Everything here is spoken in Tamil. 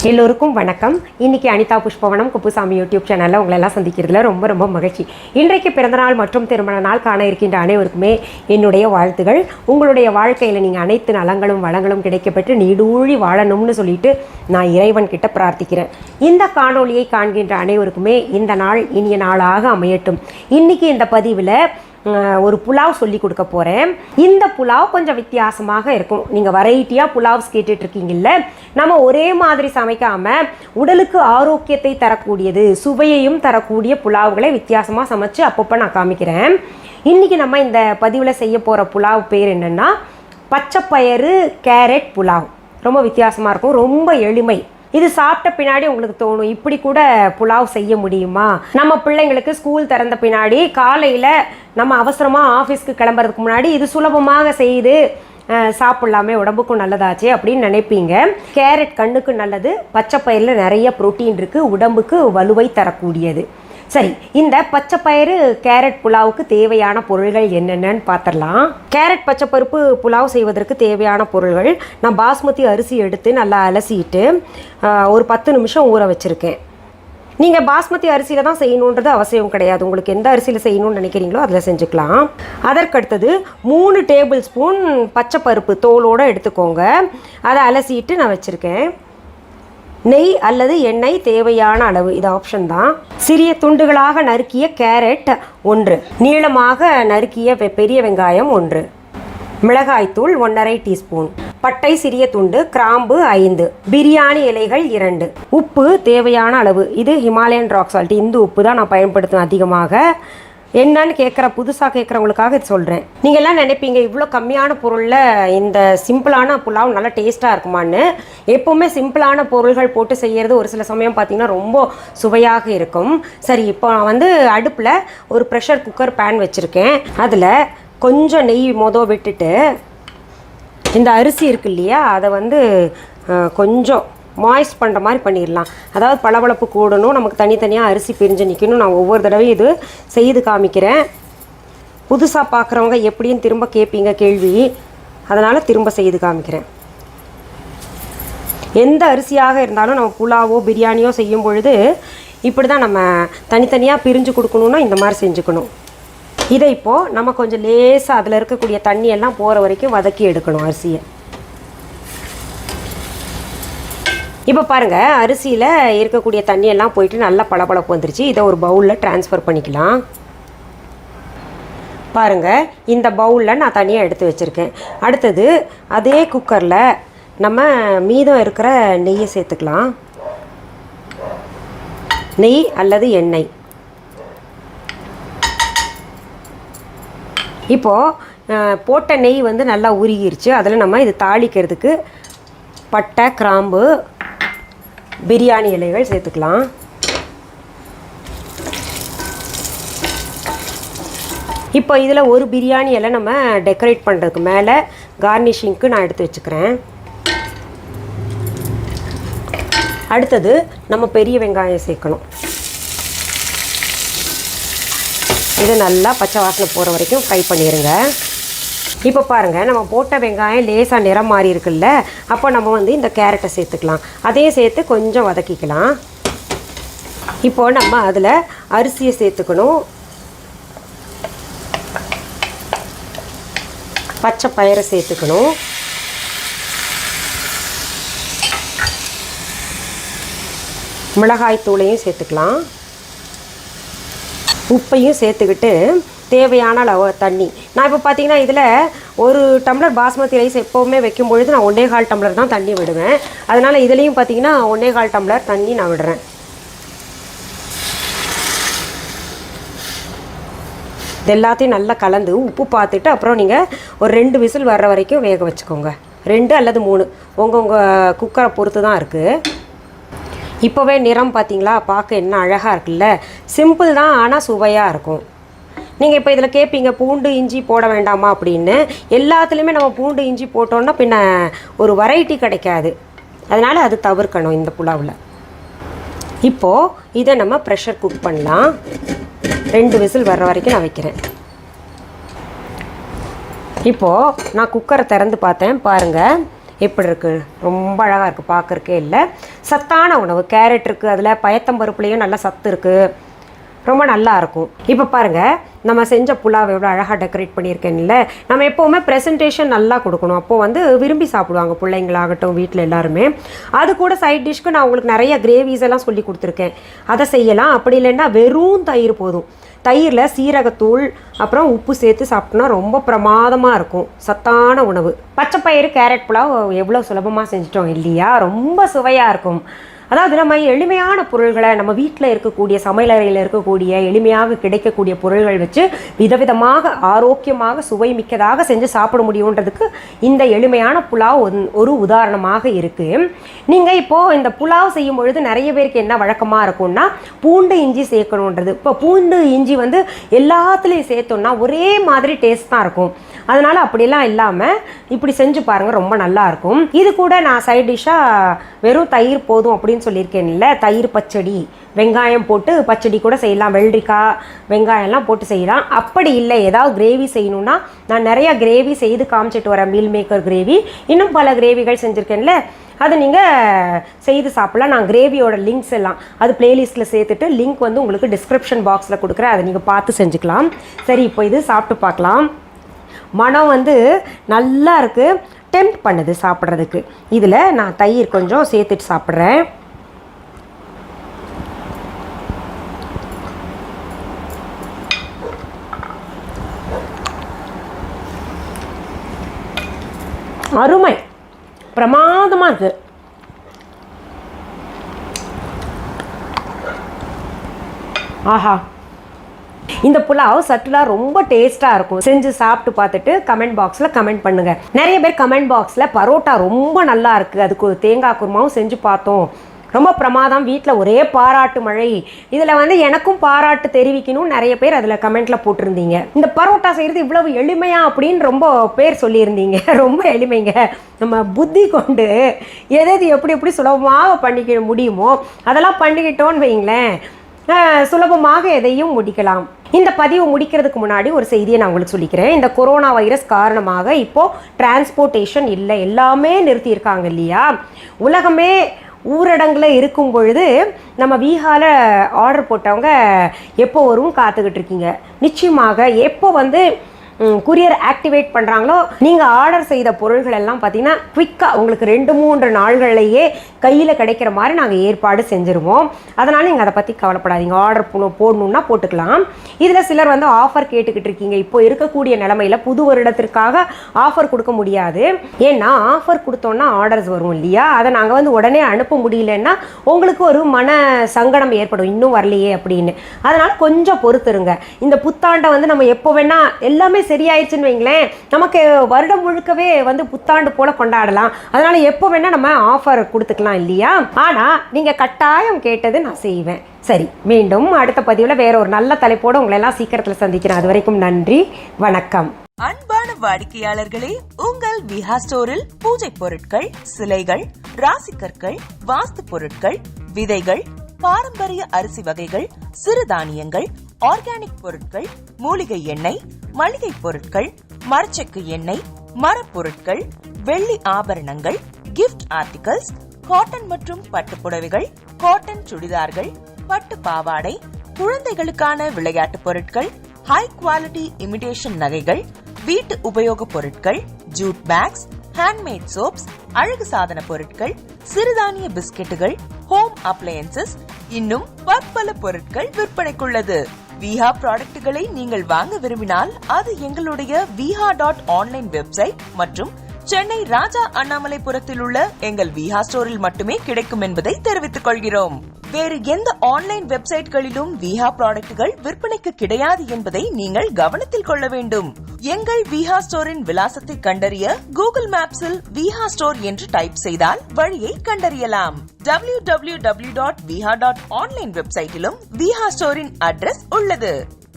எல்லோருக்கும் வணக்கம். இன்னைக்கு அனிதா புஷ்பவனம்குப்புசாமி யூடியூப் சேனலில் உங்களெல்லாம் சந்திக்கிறதுல ரொம்ப ரொம்ப மகிழ்ச்சி. இன்றைக்கு பிறந்தநாள் மற்றும் திருமண நாள் காண இருக்கின்ற அனைவருக்குமே என்னுடைய வாழ்த்துகள். உங்களுடைய வாழ்க்கையில் நீங்கள் அனைத்து நலங்களும் வளங்களும் கிடைக்கப்பெற்று நீடூழி வாழணும்னு சொல்லிட்டு நான் இறைவன் கிட்ட பிரார்த்திக்கிறேன். இந்த காணொளியை காண்கின்ற அனைவருக்குமே இந்த நாள் இனிய நாளாக அமையட்டும். இன்னைக்கு இந்த பதிவில் ஒரு புலாவ் சொல்லி கொடுக்க போகிறேன். இந்த புலாவ் கொஞ்சம் வித்தியாசமாக இருக்கும். நீங்கள் வெரைட்டியாக புலாவ்ஸ் கேட்டுட்ருக்கீங்கல்ல, நம்ம ஒரே மாதிரி சமைக்காமல் உடலுக்கு ஆரோக்கியத்தை தரக்கூடியது, சுவையையும் தரக்கூடிய புலாவ்களை வித்தியாசமாக சமைச்சு அப்பப்போ நான் காமிக்கிறேன். இன்றைக்கி நம்ம இந்த பதிவில் செய்ய போகிற புலாவ் பேர் என்னென்னா பச்சைப்பயிறு கேரட் புலாவ். ரொம்ப வித்தியாசமாக இருக்கும், ரொம்ப எளிமை. இது சாப்பிட்ட பின்னாடி உங்களுக்கு தோணும், இப்படி கூட புலாவ் செய்ய முடியுமா? நம்ம பிள்ளைங்களுக்கு ஸ்கூல் திறந்த பின்னாடி காலையில் நம்ம அவசரமாக ஆஃபீஸ்க்கு கிளம்புறதுக்கு முன்னாடி இது சுலபமாக செய்து சாப்பிட்லாமே, உடம்புக்கும் நல்லதாச்சு அப்படின்னு நினைப்பீங்க. கேரட் கண்ணுக்கு நல்லது, பச்சைப்பயிரில் நிறைய புரோட்டீன் இருக்குது, உடம்புக்கு வலுவை தரக்கூடியது. சரி, இந்த பச்சைப்பயிறு கேரட் புலாவுக்கு தேவையான பொருள்கள் என்னென்னு பார்த்துடலாம். கேரட் பச்சைப்பருப்பு புலாவ் செய்வதற்கு தேவையான பொருள்கள், நான் பாஸ்மதி அரிசி எடுத்து நல்லா அலசிட்டு ஒரு 10 நிமிஷம் ஊற வச்சுருக்கேன். நீங்கள் பாஸ்மதி அரிசியில் தான் செய்யணுன்றது அவசியம் கிடையாது. உங்களுக்கு எந்த அரிசியில் செய்யணும்னு நினைக்கிறீங்களோ அதில் செஞ்சுக்கலாம். அதற்கடுத்தது 3 டேபிள் ஸ்பூன் பச்சைப்பருப்பு தோலோடு எடுத்துக்கோங்க. அதை அலசிட்டு நான் வச்சுருக்கேன். நெய் அல்லது எண்ணெய் தேவையான அளவு, இது ஆப்ஷன் தான். சிறிய துண்டுகளாக நறுக்கிய கேரட் 1, நீளமாக நறுக்கிய பெரிய வெங்காயம் 1, மிளகாய்த்தூள் 1½ டீஸ்பூன், பட்டை சிறிய துண்டு, கிராம்பு 5, பிரியாணி இலைகள் 2, உப்பு தேவையான அளவு. இது ஹிமாலயன் ராக் சால்ட், இந்த உப்பு தான் நான் பயன்படுத்துவேன் அதிகமாக. என்னன்னு புதுசாக கேட்குறவங்களுக்காக இது சொல்கிறேன். நீங்கள் எல்லாம் நினைப்பீங்க இவ்வளோ கம்மியான பொருளில் இந்த சிம்பிளான புலாவ் நல்லா டேஸ்ட்டாக இருக்குமான்னு. எப்போவுமே சிம்பிளான பொருள்கள் போட்டு செய்கிறது ஒரு சில சமயம் பார்த்திங்கன்னா ரொம்ப சுவையாக இருக்கும். சரி, இப்போ நான் அடுப்பில் ஒரு ப்ரெஷர் குக்கர் பேன் வச்சுருக்கேன். அதில் கொஞ்சம் நெய் விட்டுட்டு இந்த அரிசி இருக்கு இல்லையா, அதை கொஞ்சம் மாய்ஸ்ட் பண்ணுற மாதிரி பண்ணிடலாம். அதாவது பளபளப்பு கூடணும், நமக்கு தனித்தனியாக அரிசி பிரிஞ்சு நிற்கணும். நான் ஒவ்வொரு தடவையும் இது செய்து காமிக்கிறேன். புதுசாக பார்க்குறவங்க எப்படின்னு திரும்ப கேட்பீங்க கேள்வி, அதனால் திரும்ப செய்து காமிக்கிறேன். எந்த அரிசியாக இருந்தாலும் நம்ம புலாவோ பிரியாணியோ செய்யும் பொழுது இப்படி தான் நம்ம தனித்தனியாக பிரிஞ்சு கொடுக்கணுன்னா இந்த மாதிரி செஞ்சுக்கணும். இதை இப்போது நம்ம கொஞ்சம் லேசாக அதில் இருக்கக்கூடிய தண்ணியெல்லாம் போகிற வரைக்கும் வதக்கி எடுக்கணும் அரிசியை. இப்போ பாருங்கள், அரிசியில் இருக்கக்கூடிய தண்ணியெல்லாம் போயிட்டு நல்லா பளபளப்பு வந்துருச்சு. இதை ஒரு பவுலில் ட்ரான்ஸ்ஃபர் பண்ணிக்கலாம். பாருங்கள், இந்த பவுலில் நான் தனியாக எடுத்து வச்சுருக்கேன். அடுத்தது அதே குக்கரில் நம்ம மீதம் இருக்கிற நெய்யை சேர்த்துக்கலாம். நெய் அல்லது எண்ணெய். இப்போது போட்ட நெய் நல்லா உருகிருச்சு. அதில் நம்ம இது தாளிக்கிறதுக்கு பட்டை, கிராம்பு, பிரியாணி இலைகள் சேர்த்துக்கலாம். இப்போ இதில் ஒரு பிரியாணி இலை நம்ம டெக்கரேட் பண்ணுறதுக்கு மேலே கார்னிஷிங்க்கு நான் எடுத்து வச்சுக்கிறேன். அடுத்தது நம்ம பெரிய வெங்காயம் சேர்க்கணும். இது நல்லா பச்சை வாசனை போகிற வரைக்கும் ஃப்ரை பண்ணிடுங்க. இப்போ பாருங்கள், நம்ம போட்ட வெங்காயம் லேசாக நிறம் மாறி இருக்குல்ல, அப்போ நம்ம இந்த கேரட்டை சேர்த்துக்கலாம். அதையும் சேர்த்து கொஞ்சம் வதக்கிக்கலாம். இப்போது நம்ம அதில் அரிசியை சேர்த்துக்கணும். பச்சை பயிரை சேர்த்துக்கணும். மிளகாய் தூளையும் சேர்த்துக்கலாம். உப்பையும் சேர்த்துக்கிட்டு தேவையான அளவு தண்ணி. நான் இப்போ பார்த்தீங்கன்னா இதில் ஒரு டம்ளர் பாஸ்மதி ரைஸ் எப்போவுமே வைக்கும் பொழுது நான் 1.25 டம்ளர் தான் தண்ணி விடுவேன். அதனால் இதுலேயும் பார்த்தீங்கன்னா 1.25 டம்ளர் தண்ணி நான் விடுறேன். இது எல்லாத்தையும் நல்லா கலந்து உப்பு பார்த்துட்டு அப்புறம் நீங்கள் ஒரு 2 விசில் வர்ற வரைக்கும் வேக வச்சுக்கோங்க. 2 அல்லது 3 உங்கள் குக்கரை பொறுத்து தான் இருக்குது. இப்போவே நிறம் பார்த்தீங்களா, பார்க்க என்ன அழகாக இருக்குல்ல. சிம்பிள் தான், ஆனால் சுவையாக இருக்கும். நீங்கள் இப்போ இதில் கேட்பீங்க பூண்டு இஞ்சி போட வேண்டாமா அப்படின்னு. எல்லாத்துலேயுமே நம்ம பூண்டு இஞ்சி போட்டோன்னா பின்ன ஒரு வெரைட்டி கிடைக்காது. அதனால் அது தவிர்க்கணும் இந்த புலாவில். இப்போது இதை நம்ம ப்ரெஷர் குக் பண்ணலாம். 2 விசில் வர்ற வரைக்கும் நான் வைக்கிறேன். இப்போது நான் குக்கரை திறந்து பார்த்தேன். பாருங்கள், எப்படி இருக்குது? ரொம்ப அழகாக இருக்குது, பார்க்குறக்கே இல்லை. சத்தான உணவு, கேரட் இருக்குது, அதில் பயத்தம்பருப்புலேயும் நல்ல சத்து இருக்குது, ரொம்ப நல்லா இருக்கும். இப்போ பாருங்கள், நம்ம செஞ்ச புலாவ் எவ்வளோ அழகாக டெக்கரேட் பண்ணியிருக்கேன்ல. நம்ம எப்போவுமே ப்ரெசன்டேஷன் நல்லா கொடுக்கணும், அப்போது வந்து விரும்பி சாப்பிடுவாங்க பிள்ளைங்களாகட்டும், வீட்டில் எல்லாருமே. அது கூட சைட் டிஷ்க்கு நான் உங்களுக்கு நிறைய கிரேவிஸ் எல்லாம் சொல்லி கொடுத்துருக்கேன், அதை செய்யலாம். அப்படி இல்லைன்னா வெறும் தயிர் போதும். தயிரில் சீரகத்தூள் அப்புறம் உப்பு சேர்த்து சாப்பிட்டோன்னா ரொம்ப பிரமாதமாக இருக்கும், சத்தான உணவு. பச்சைப்பயிறு கேரட் புலாவ் எவ்வளோ சுலபமாக செஞ்சிட்டோம் இல்லையா? ரொம்ப சுவையாக இருக்கும். அதாவது நம்ம எளிமையான பொருள்களை, நம்ம வீட்டில் இருக்கக்கூடிய சமையலறையில் இருக்கக்கூடிய எளிமையாக கிடைக்கக்கூடிய பொருள்கள் வச்சு விதவிதமாக ஆரோக்கியமாக சுவை மிக்கதாக செஞ்சு சாப்பிட முடியுன்றதுக்கு இந்த எளிமையான புலாவ் ஒரு உதாரணமாக இருக்குது. நீங்கள் இப்போது இந்த புலாவ் செய்யும் பொழுது நிறைய பேருக்கு என்ன வழக்கமாக இருக்கும்னா பூண்டு இஞ்சி சேர்க்கணுன்றது. இப்போ பூண்டு இஞ்சி வந்து எல்லாத்துலேயும் சேர்த்தோன்னா ஒரே மாதிரி டேஸ்ட் தான் இருக்கும். அதனால் அப்படிலாம் இல்லாமல் இப்படி செஞ்சு பாருங்கள், ரொம்ப நல்லாயிருக்கும். இது கூட நான் சைட் டிஷ்ஷாக வெறும் தயிர் போதும் அப்படின்னு சொல்லியிருக்கேன்ல, தயிர் பச்சடி, வெங்காயம் போட்டு பச்சடி கூட செய்யலாம், வெள்ளரிக்காய் வெங்காயம்லாம் போட்டு செய்யலாம். அப்படி இல்லை ஏதாவது கிரேவி செய்யணுன்னா நான் நிறையா கிரேவி செய்து காமிச்சிட்டு வரேன், மீல் மேக்கர் கிரேவி, இன்னும் பல கிரேவிகள் செஞ்சுருக்கேன்ல, அதை நீங்கள் செய்து சாப்பிட்லாம். நான் கிரேவியோட லிங்க்ஸ் எல்லாம் அது பிளேலிஸ்ட்டில் சேர்த்துட்டு லிங்க் வந்து உங்களுக்கு டிஸ்கிரிப்ஷன் பாக்ஸில் கொடுக்குறேன், அதை நீங்கள் பார்த்து செஞ்சுக்கலாம். சரி, இப்போ இது சாப்பிட்டு பார்க்கலாம். மனம் வந்து நல்லா இருக்குது, டெம்ப்ட் பண்ணுது சாப்பிட்றதுக்கு. இதில் நான் தயிர் கொஞ்சம் சேர்த்துட்டு சாப்பிட்றேன். அருமை, பிரமாதமாக இருக்குது. ஆஹா, இந்த புலாவ் சட்டுலாம் ரொம்ப டேஸ்ட்டாக இருக்கும். செஞ்சு சாப்பிட்டு பார்த்துட்டு கமெண்ட் பாக்ஸில் கமெண்ட் பண்ணுங்கள். நிறைய பேர் கமெண்ட் பாக்ஸில் பரோட்டா ரொம்ப நல்லா இருக்குது, அதுக்கு தேங்காய் குருமாவும் செஞ்சு பார்த்தோம், ரொம்ப பிரமாதம், வீட்டில் ஒரே பாராட்டு மழை. இதில் வந்து எனக்கும் பாராட்டு தெரிவிக்கணும் நிறைய பேர் அதில் கமெண்ட்டில் போட்டிருந்தீங்க. இந்த பரோட்டா செய்கிறது இவ்வளவு எளிமையா அப்படின்னு ரொம்ப பேர் சொல்லியிருந்தீங்க. ரொம்ப எளிமைங்க, நம்ம புத்தி கொண்டு எது எப்படி எப்படி சுலபமாக பண்ணிக்க முடியுமோ அதெல்லாம் பண்ணிக்கிட்டோன்னு வைங்களேன், சுலபமாக எதையும் முடிக்கலாம். இந்த பதிவு முடிக்கிறதுக்கு முன்னாடி ஒரு செய்தியை நான் உங்களுக்கு சொல்லிக்கிறேன். இந்த கொரோனா வைரஸ் காரணமாக இப்போது டிரான்ஸ்போர்ட்டேஷன் இல்லை, எல்லாமே நிறுத்தியிருக்காங்க இல்லையா? உலகமே ஊரடங்கில் இருக்கும் பொழுது நம்ம வீஹாவில் ஆர்டர் போட்டவங்க எப்போ வரும் காத்துக்கிட்டு இருக்கீங்க. நிச்சயமாக எப்போ வந்து குரியர் ஆக்டிவேட் பண்ணுறாங்களோ நீங்கள் ஆர்டர் செய்த பொருள்கள் எல்லாம் பார்த்தீங்கன்னா குவிக்காக உங்களுக்கு 2-3 நாள்கள்லையே கையில் கிடைக்கிற மாதிரி நாங்கள் ஏற்பாடு செஞ்சுருவோம். அதனால் நீங்கள் அதை பற்றி கவலைப்படாதீங்க, ஆர்டர் போடணுன்னா போட்டுக்கலாம். இதில் சிலர் வந்து ஆஃபர் கேட்டுக்கிட்டு இருக்கீங்க. இப்போ இருக்கக்கூடிய நிலமையில் புது வருடத்திற்காக ஆஃபர் கொடுக்க முடியாது, ஏன்னா ஆஃபர் கொடுத்தோன்னா ஆர்டர்ஸ் வரும் இல்லையா? அதை நாங்கள் வந்து உடனே அனுப்ப முடியலன்னா உங்களுக்கு ஒரு மன சங்கடம் ஏற்படும், இன்னும் வரலையே அப்படின்னு. அதனால் கொஞ்சம் பொறுத்துருங்க. இந்த புத்தாண்டை வந்து நம்ம எப்போ வேணால் எல்லாமே சரியாயிடுச்சுன்னு வைங்களேன், நமக்கு வருடம் முழுக்கவே வந்து புத்தாண்டு போல கொண்டாடலாம். அதனால எப்போ வேணா நம்ம ஆஃபர் கொடுத்துக்கலாம் இல்லையா? ஆனா நீங்க கட்டாயம் கேட்டது நான் செய்வேன். சரி, மீண்டும் அடுத்த பதிவில் வேற ஒரு நல்ல தலைப்போடு உங்களை எல்லாம் சீக்கிரத்தில் சந்திக்கிறேன். அது வரைக்கும் நன்றி, வணக்கம். அன்பான வாடிக்கையாளர்களே, உங்கள் விஹா ஸ்டோரில் பூஜை பொருட்கள், சிலைகள், ராசிக்கற்கள், வாஸ்து பொருட்கள், விதைகள், பாரம்பரிய அரிசி வகைகள், சிறுதானியங்கள், ஆர்கானிக் பொருட்கள், மூலிகை எண்ணெய், மளிகை பொருட்கள், மரச்செக்கு எண்ணெய், மரப்பொருட்கள், வெள்ளி ஆபரணங்கள், கிஃப்ட் ஆர்டிகல்ஸ், காட்டன் மற்றும் பட்டு புடவைகள், காட்டன் சுடிதார்கள், பட்டு பாவாடை, குழந்தைகளுக்கான விளையாட்டு பொருட்கள், ஹை குவாலிட்டி இமிடேஷன் நகைகள், வீட்டு உபயோக பொருட்கள், ஜூட் பேக்ஸ், ஹேண்ட்மேட் சோப்ஸ், அழகு சாதன பொருட்கள், சிறுதானிய பிஸ்கெட்டுகள், ஹோம் அப்ளையன்சஸ், இன்னும் பற்பல பொருட்கள் விற்பனைக்குள்ளது. விஹா ப்ராடக்ட்களை நீங்கள் வாங்க விரும்பினால் அது எங்களுடைய viha.online வெப்சைட் மற்றும் சென்னை ராஜா அண்ணாமலைபுரத்தில் உள்ள எங்கள் விஹா ஸ்டோரில் மட்டுமே கிடைக்கும் என்பதை தெரிவித்துக் கொள்கிறோம். வேறு எந்த ஆன்லைன் வெப்சைட்களிலும் விஹா ப்ராடக்ட்கள் விற்பனைக்கு கிடையாது என்பதை நீங்கள் கவனத்தில் கொள்ள வேண்டும். எங்கள் விஹா ஸ்டோரின் விலாசத்தை கண்டறிய கூகுள் மேப்ஸில் விஹா ஸ்டோர் என்று டைப் செய்தால் வழியை கண்டறியலாம். www.viha.online வெப்சைட்டிலும் விஹா ஸ்டோரின் அட்ரஸ் உள்ளது.